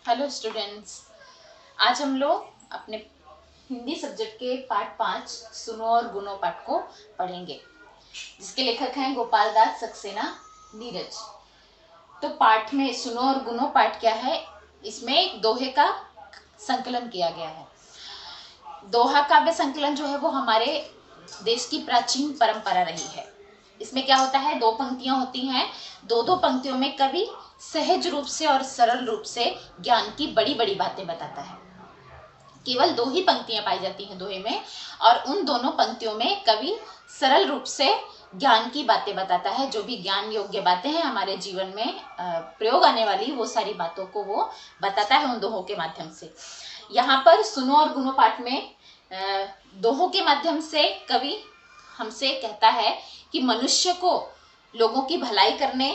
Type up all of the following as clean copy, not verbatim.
Hello students. आज हम लोग अपने हिंदी सब्जेक्ट के पाठ 5 सुनो और गुनो पाठ को पढ़ेंगे, जिसके लेखक हैं गोपाल दास सक्सेना नीरज। तो पाठ में सुनो और गुनो पाठ क्या है, इसमें एक दोहे का संकलन किया गया है। दोहा काव्य संकलन जो है वो हमारे देश की प्राचीन परंपरा रही है। इसमें क्या होता है, दो पंक्तियां होती हैं, दो दो पंक्तियों में कवि सहज रूप से और सरल रूप से ज्ञान की बड़ी बड़ी बातें बताता है। केवल दो ही पंक्तियां पाई जाती हैं दोहे में, और उन दोनों पंक्तियों में कवि सरल रूप से ज्ञान की बातें बताता है। जो भी ज्ञान योग्य बातें हैं हमारे जीवन में प्रयोग आने वाली, वो सारी बातों को वो बताता है उन दोहों के माध्यम से। यहाँ पर सुनो और गुनो पाठ में दोहों के माध्यम से कवि हमसे कहता है कि मनुष्य को लोगों की भलाई करने,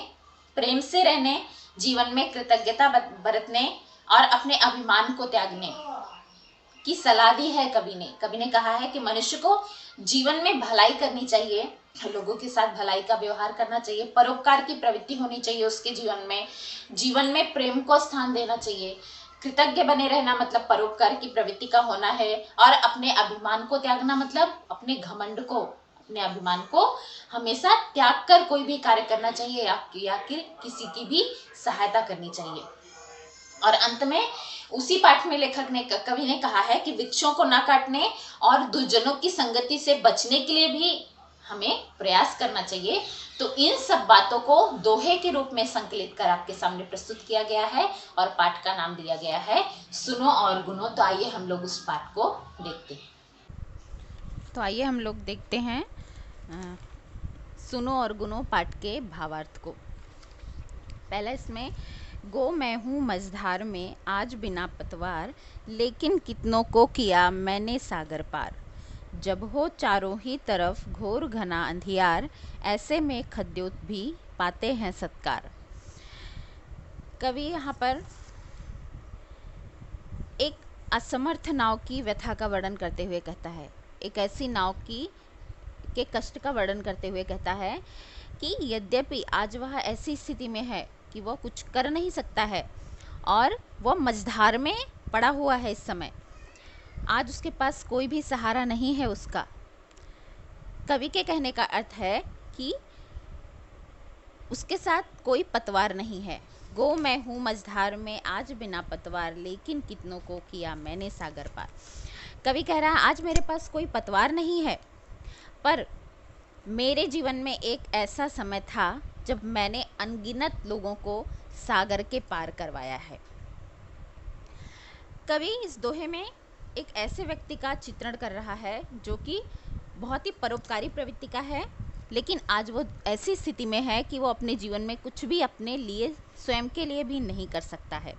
प्रेम से रहने, जीवन में कृतज्ञता बरतने और अपने अभिमान को त्यागने की सलाह दी है। कवि ने कहा है कि मनुष्य को जीवन में भलाई करनी चाहिए, लोगों के साथ भलाई का व्यवहार करना चाहिए, परोपकार की प्रवृत्ति होनी चाहिए उसके जीवन में प्रेम को स्थान देना चाहिए, कृतज्ञ बने रहना मतलब परोपकार की प्रवृत्ति का होना है, और अपने अभिमान को त्यागना मतलब अपने घमंड को, अपने अभिमान को हमेशा त्याग कर कोई भी कार्य करना चाहिए या किसी की भी सहायता करनी चाहिए। और अंत में उसी पाठ में कवि ने कहा है कि वृक्षों को ना काटने और दुर्जनों की संगति से बचने के लिए भी हमें प्रयास करना चाहिए। तो इन सब बातों को दोहे के रूप में संकलित कर आपके सामने प्रस्तुत किया गया है और पाठ का नाम दिया गया है सुनो और गुनो। तो आइए हम लोग उस पाठ को देखते हैं। तो आइए हम लोग देखते हैं सुनो और गुनो पाठ के भावार्थ को। पहला इसमें, गो मैं हूँ मझधार में आज बिना पतवार, लेकिन कितनों को किया मैंने सागर पार। जब हो चारों ही तरफ घोर घना अंधियार, ऐसे में खद्योत भी पाते हैं सत्कार। कवि यहाँ पर एक असमर्थ नाव की व्यथा का वर्णन करते हुए कहता है, एक ऐसी नाव के कष्ट का वर्णन करते हुए कहता है कि यद्यपि आज वह ऐसी स्थिति में है कि वह कुछ कर नहीं सकता है और वह मझधार में पड़ा हुआ है इस समय, आज उसके पास कोई भी सहारा नहीं है उसका। कवि के कहने का अर्थ है कि उसके साथ कोई पतवार नहीं है। गो मैं हूँ मझधार में आज बिना पतवार, लेकिन कितनों को किया मैंने सागर पार। कवि कह रहा है आज मेरे पास कोई पतवार नहीं है, पर मेरे जीवन में एक ऐसा समय था जब मैंने अनगिनत लोगों को सागर के पार करवाया है। कवि इस दोहे में एक ऐसे व्यक्ति का चित्रण कर रहा है जो कि बहुत ही परोपकारी प्रवृत्ति का है, लेकिन आज वो ऐसी स्थिति में है कि वो अपने जीवन में कुछ भी अपने लिए, स्वयं के लिए भी नहीं कर सकता है।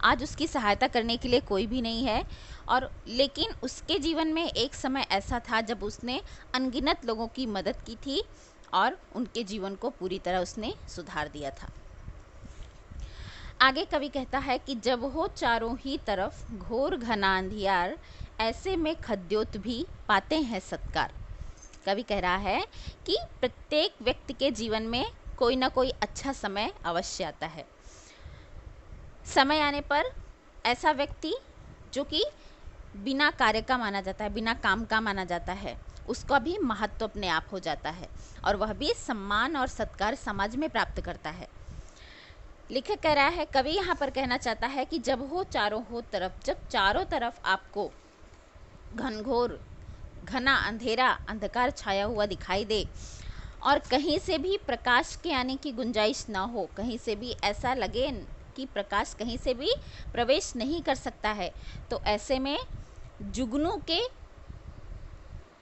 आज उसकी सहायता करने के लिए कोई भी नहीं है, और लेकिन उसके जीवन में एक समय ऐसा था जब उसने अनगिनत लोगों की मदद की थी और उनके जीवन को पूरी तरह उसने सुधार दिया था। आगे कवि कहता है कि जब हो चारों ही तरफ घोर घना अंधियार, ऐसे में खद्योत भी पाते हैं सत्कार। कवि कह रहा है कि प्रत्येक व्यक्ति के जीवन में कोई ना कोई अच्छा समय अवश्य आता है। समय आने पर ऐसा व्यक्ति जो कि बिना कार्य का माना जाता है, बिना काम का माना जाता है, उसका भी महत्व अपने आप हो जाता है और वह भी सम्मान और सत्कार समाज में प्राप्त करता है। लेखक कह रहा है, कवि यहाँ पर कहना चाहता है कि जब हो चारों हो तरफ, जब चारों तरफ आपको घनघोर घना अंधेरा, अंधकार छाया हुआ दिखाई दे और कहीं से भी प्रकाश के आने की गुंजाइश ना हो, कहीं से भी ऐसा लगे कि प्रकाश कहीं से भी प्रवेश नहीं कर सकता है, तो ऐसे में जुगनू के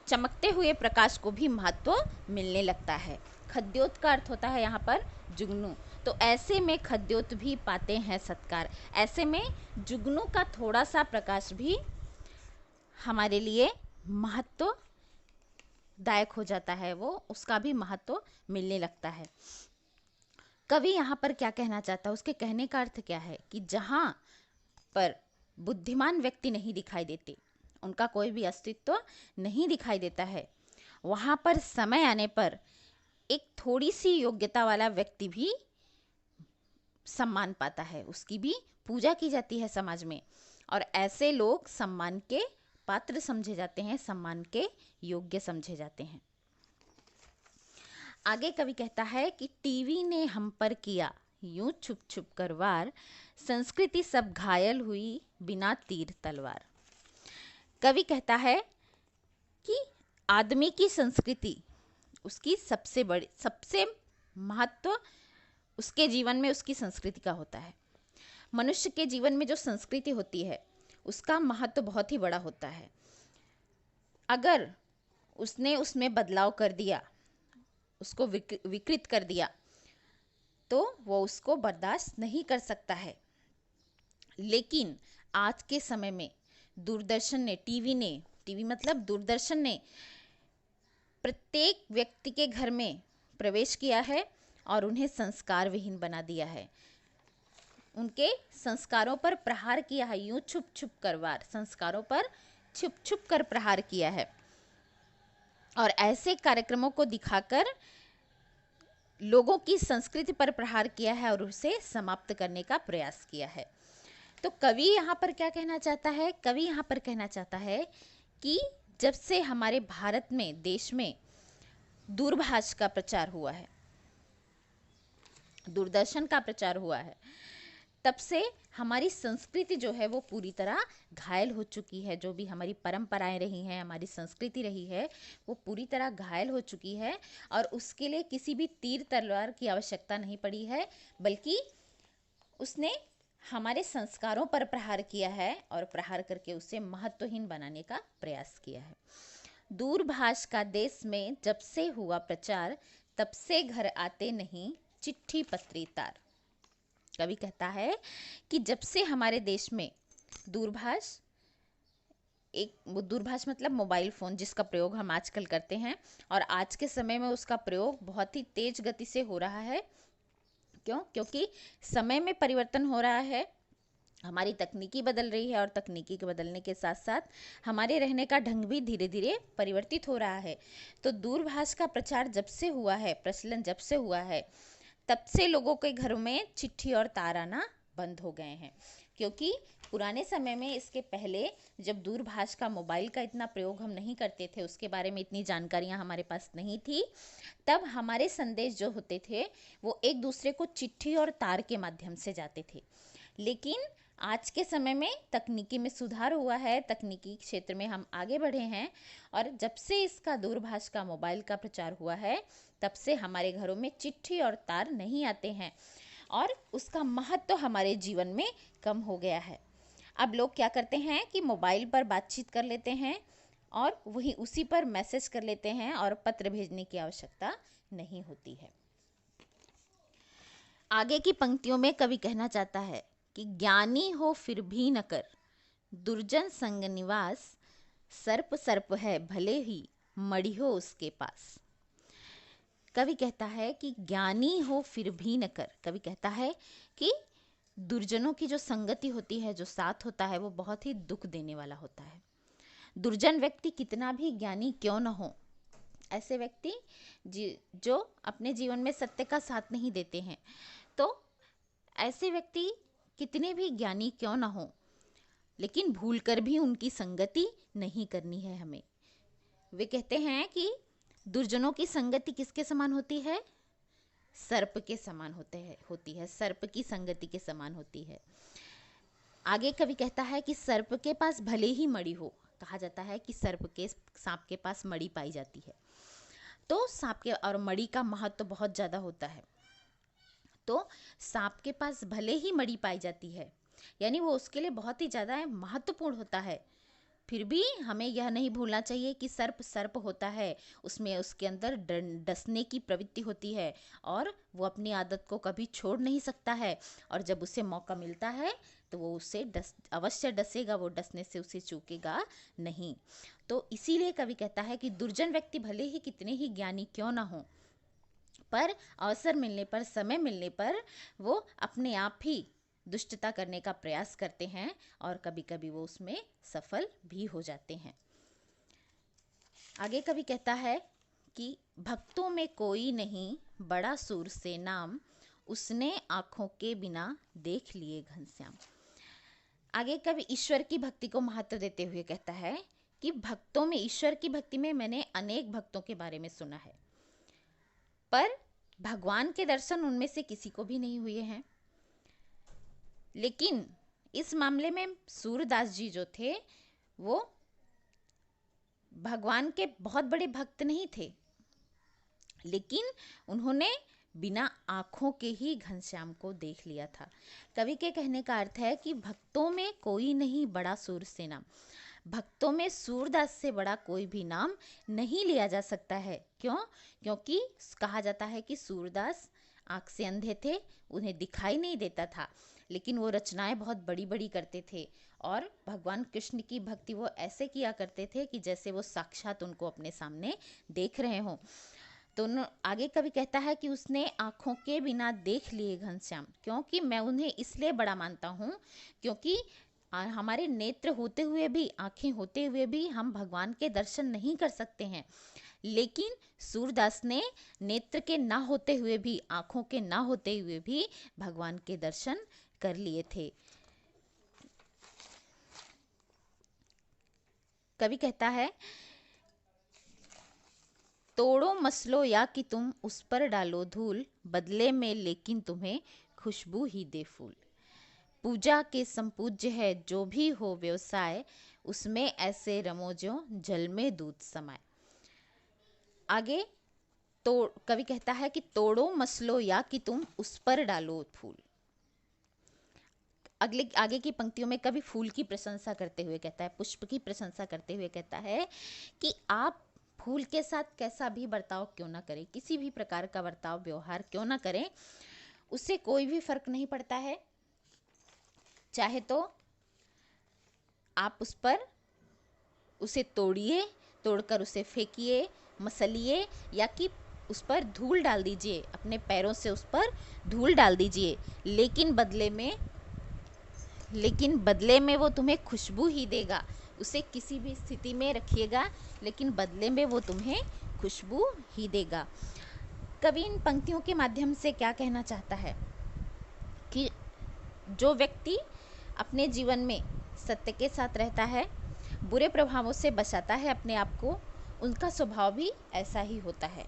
चमकते हुए प्रकाश को भी महत्व मिलने लगता है। खद्योत का अर्थ होता है यहाँ पर जुगनू। तो ऐसे में खद्योत भी पाते हैं सत्कार। ऐसे में जुगनू का थोड़ा सा प्रकाश भी हमारे लिए महत्वदायक हो जाता है, वो उसका भी महत्व मिलने लगता है। कवि यहाँ पर क्या कहना चाहता है, उसके कहने का अर्थ क्या है कि जहाँ पर बुद्धिमान व्यक्ति नहीं दिखाई देते, उनका कोई भी अस्तित्व नहीं दिखाई देता है, वहाँ पर समय आने पर एक थोड़ी सी योग्यता वाला व्यक्ति भी सम्मान पाता है, उसकी भी पूजा की जाती है समाज में, और ऐसे लोग सम्मान के पात्र समझे जाते हैं, सम्मान के योग्य समझे जाते हैं। आगे कवि कहता है कि टीवी ने हम पर किया यूं छुप छुप कर वार, संस्कृति सब घायल हुई बिना तीर तलवार। कवि कहता है कि आदमी की संस्कृति, उसकी सबसे महत्व उसके जीवन में उसकी संस्कृति का होता है। मनुष्य के जीवन में जो संस्कृति होती है उसका महत्व बहुत ही बड़ा होता है। अगर उसने उसमें बदलाव कर दिया, उसको विकृत कर दिया, तो वो उसको बर्दाश्त नहीं कर सकता है। लेकिन आज के समय में दूरदर्शन ने, टीवी मतलब दूरदर्शन ने प्रत्येक व्यक्ति के घर में प्रवेश किया है और उन्हें संस्कार विहीन बना दिया है, उनके संस्कारों पर प्रहार किया है, यूं छुप छुप कर वार, संस्कारों पर छुप छुप कर प्रहार किया है, और ऐसे कार्यक्रमों को दिखाकर लोगों की संस्कृति पर प्रहार किया है और उसे समाप्त करने का प्रयास किया है। तो कवि यहाँ पर क्या कहना चाहता है? कवि यहाँ पर कहना चाहता है कि जब से हमारे भारत में, देश में दूरभाष का प्रचार हुआ है, दूरदर्शन का प्रचार हुआ है, तब से हमारी संस्कृति जो है वो पूरी तरह घायल हो चुकी है। जो भी हमारी परंपराएं रही हैं, हमारी संस्कृति रही है, वो पूरी तरह घायल हो चुकी है, और उसके लिए किसी भी तीर तलवार की आवश्यकता नहीं पड़ी है, बल्कि उसने हमारे संस्कारों पर प्रहार किया है और प्रहार करके उसे महत्वहीन बनाने का प्रयास किया है। दूरभाष का देश में जब से हुआ प्रचार, तब से घर आते नहीं चिट्ठी पत्री तार। कवि कहता है कि जब से हमारे देश में दूरभाष मतलब मोबाइल फ़ोन, जिसका प्रयोग हम आजकल करते हैं, और आज के समय में उसका प्रयोग बहुत ही तेज गति से हो रहा है। क्यों? क्योंकि समय में परिवर्तन हो रहा है, हमारी तकनीकी बदल रही है, और तकनीकी के बदलने के साथ साथ हमारे रहने का ढंग भी धीरे धीरे परिवर्तित हो रहा है। तो दूरभाष का प्रचार जब से हुआ है, प्रचलन जब से हुआ है, तब से लोगों के घरों में चिट्ठी और तार आना बंद हो गए हैं। क्योंकि पुराने समय में, इसके पहले जब दूरभाष का, मोबाइल का इतना प्रयोग हम नहीं करते थे, उसके बारे में इतनी जानकारियां हमारे पास नहीं थी, तब हमारे संदेश जो होते थे वो एक दूसरे को चिट्ठी और तार के माध्यम से जाते थे। लेकिन आज के समय में तकनीकी में सुधार हुआ है, तकनीकी क्षेत्र में हम आगे बढ़े हैं, और जब से इसका दूरभाष का, मोबाइल का प्रचार हुआ है, तब से हमारे घरों में चिट्ठी और तार नहीं आते हैं, और उसका महत्व हमारे जीवन में कम हो गया है। अब लोग क्या करते हैं कि मोबाइल पर बातचीत कर लेते हैं और वही उसी पर मैसेज कर लेते हैं, और पत्र भेजने की आवश्यकता नहीं होती है। आगे की पंक्तियों में कवि कहना चाहता है कि ज्ञानी हो फिर भी न कर दुर्जन संग निवास, सर्प सर्प है भले ही मड़ी हो उसके पास। कवि कहता है कि ज्ञानी हो फिर भी न कर, कवि कहता है कि दुर्जनों की जो संगति होती है, जो साथ होता है, वो बहुत ही दुख देने वाला होता है। दुर्जन व्यक्ति कितना भी ज्ञानी क्यों न हो, ऐसे व्यक्ति जो अपने जीवन में सत्य का साथ नहीं देते हैं, तो ऐसे व्यक्ति कितने भी ज्ञानी क्यों न हो, लेकिन भूलकर भी उनकी संगति नहीं करनी है हमें। वे कहते हैं कि दुर्जनों की संगति किसके समान होती है? सर्प के समान होती है, सर्प की संगति के समान होती है। आगे कवि कहता है कि सर्प के पास भले ही मणि हो, कहा जाता है कि सांप के पास मणि पाई जाती है, तो सांप के और मणि का महत्व तो बहुत ज़्यादा होता है। तो सांप के पास भले ही मणि पाई जाती है, यानी वो उसके लिए बहुत ही ज़्यादा महत्वपूर्ण होता है, फिर भी हमें यह नहीं भूलना चाहिए कि सर्प सर्प होता है, उसमें उसके अंदर डसने की प्रवृत्ति होती है, और वो अपनी आदत को कभी छोड़ नहीं सकता है, और जब उसे मौका मिलता है तो वो उसे अवश्य डसेगा, वो डसने से उसे चूकेगा नहीं। तो इसीलिए कवि कहता है कि दुर्जन व्यक्ति भले ही कितने ही ज्ञानी क्यों ना हो, पर अवसर मिलने पर, समय मिलने पर वो अपने आप ही दुष्टता करने का प्रयास करते हैं, और कभी कभी वो उसमें सफल भी हो जाते हैं। आगे कवि कहता है कि भक्तों में कोई नहीं बड़ा सूर से नाम, उसने आँखों के बिना देख लिए घनश्याम। आगे कवि ईश्वर की भक्ति को महत्व देते हुए कहता है कि भक्तों में, ईश्वर की भक्ति में मैंने अनेक भक्तों के बारे में सुना है, पर भगवान के दर्शन उनमें से किसी को भी नहीं हुए हैं। लेकिन इस मामले में सूरदास जी जो थे वो भगवान के बहुत बड़े भक्त नहीं थे, लेकिन उन्होंने बिना आँखों के ही घनश्याम को देख लिया था। कवि के कहने का अर्थ है कि भक्तों में कोई नहीं बड़ा सूर से नाम, भक्तों में सूरदास से बड़ा कोई भी नाम नहीं लिया जा सकता है। क्यों? क्योंकि कहा जाता है कि सूरदास आँख से अंधे थे, उन्हें दिखाई नहीं देता था, लेकिन वो रचनाएं बहुत बड़ी बड़ी करते थे और भगवान कृष्ण की भक्ति वो ऐसे किया करते थे कि जैसे वो साक्षात उनको अपने सामने देख रहे हों। तो आगे कवि कहता है कि उसने आँखों के बिना देख लिए घनश्याम, क्योंकि मैं उन्हें इसलिए बड़ा मानता हूँ क्योंकि हमारे नेत्र होते हुए भी, आँखें होते हुए भी हम भगवान के दर्शन नहीं कर सकते हैं, लेकिन सूरदास ने नेत्र के ना होते हुए भी, आँखों के ना होते हुए भी भगवान के दर्शन कर लिए थे। कवि कहता है, तोड़ो मसलो या कि तुम उस पर डालो धूल, बदले में लेकिन तुम्हें खुशबू ही दे फूल। पूजा के संपूज्य है जो भी हो व्यवसाय, उसमें ऐसे रमो ज्यों जल में दूध समाए। आगे तो कवि कहता है कि तोड़ो मसलो या कि तुम उस पर डालो फूल। आगे की पंक्तियों में कवि फूल की प्रशंसा करते हुए कहता है, पुष्प की प्रशंसा करते हुए कहता है कि आप फूल के साथ कैसा भी बर्ताव क्यों ना करें, किसी भी प्रकार का बर्ताव व्यवहार क्यों ना करें, उससे कोई भी फर्क नहीं पड़ता है। चाहे तो आप उस पर उसे तोड़िए, तोड़कर उसे फेंकिए, मसलिए, या कि उस पर धूल डाल दीजिए, अपने पैरों से उस पर धूल डाल दीजिए, लेकिन बदले में वो तुम्हें खुशबू ही देगा। उसे किसी भी स्थिति में रखिएगा, लेकिन बदले में वो तुम्हें खुशबू ही देगा। कवि इन पंक्तियों के माध्यम से क्या कहना चाहता है कि जो व्यक्ति अपने जीवन में सत्य के साथ रहता है, बुरे प्रभावों से बचाता है अपने आप को, उनका स्वभाव भी ऐसा ही होता है।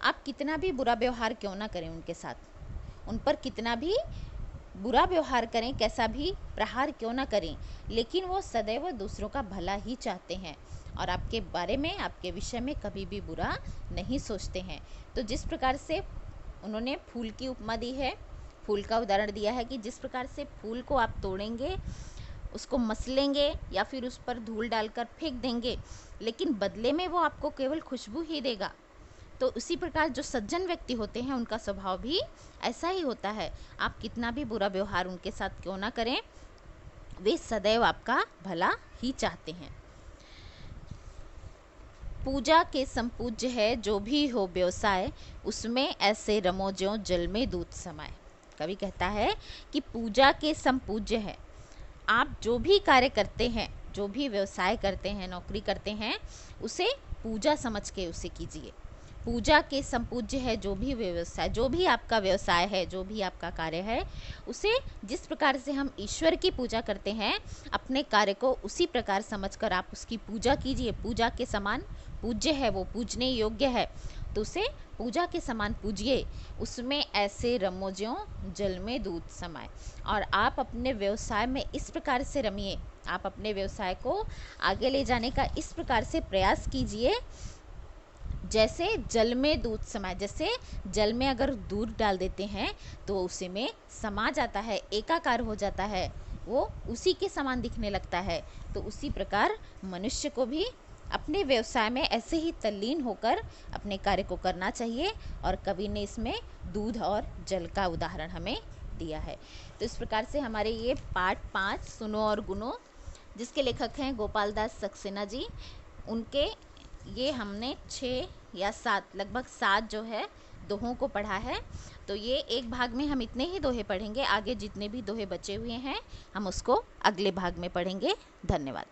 आप कितना भी बुरा व्यवहार क्यों ना करें उनके साथ, उन पर कितना भी बुरा व्यवहार करें, कैसा भी प्रहार क्यों ना करें, लेकिन वो सदैव दूसरों का भला ही चाहते हैं और आपके बारे में, आपके विषय में कभी भी बुरा नहीं सोचते हैं। तो जिस प्रकार से उन्होंने फूल की उपमा दी है, फूल का उदाहरण दिया है कि जिस प्रकार से फूल को आप तोड़ेंगे, उसको मसलेंगे या फिर उस पर धूल डालकर फेंक देंगे, लेकिन बदले में वो आपको केवल खुशबू ही देगा। तो उसी प्रकार जो सज्जन व्यक्ति होते हैं उनका स्वभाव भी ऐसा ही होता है। आप कितना भी बुरा व्यवहार उनके साथ क्यों ना करें, वे सदैव आपका भला ही चाहते हैं। पूजा के संपूज्य है जो भी हो व्यवसाय, उसमें ऐसे रमो ज्यों जल में दूध समाए। कवि कहता है कि पूजा के संपूज्य है, आप जो भी कार्य करते हैं, जो भी व्यवसाय करते हैं, नौकरी करते हैं, उसे पूजा समझ के उसे कीजिए। पूजा के संपूज्य है जो भी व्यवसाय, जो भी आपका व्यवसाय है, जो भी आपका कार्य है, उसे जिस प्रकार से हम ईश्वर की पूजा करते हैं, अपने कार्य को उसी प्रकार समझकर आप उसकी पूजा कीजिए। पूजा के समान पूज्य है, वो पूजने योग्य है, तो उसे पूजा के समान पूजिए। उसमें ऐसे रमो ज्यों जल में दूध समाए। और आप अपने व्यवसाय में इस प्रकार से रमिए, आप अपने व्यवसाय को आगे ले जाने का इस प्रकार से प्रयास कीजिए जैसे जल में दूध समाए। जैसे जल में अगर दूध डाल देते हैं तो उसी में समा जाता है, एकाकार हो जाता है, वो उसी के समान दिखने लगता है। तो उसी प्रकार मनुष्य को भी अपने व्यवसाय में ऐसे ही तल्लीन होकर अपने कार्य को करना चाहिए। और कवि ने इसमें दूध और जल का उदाहरण हमें दिया है। तो इस प्रकार से हमारे ये पाठ 5 सुनो और गुनो, जिसके लेखक हैं गोपाल दास सक्सेना जी, उनके ये हमने 6 या 7, लगभग 7 जो है दोहों को पढ़ा है। तो ये एक भाग में हम इतने ही दोहे पढ़ेंगे, आगे जितने भी दोहे बचे हुए हैं हम उसको अगले भाग में पढ़ेंगे। धन्यवाद।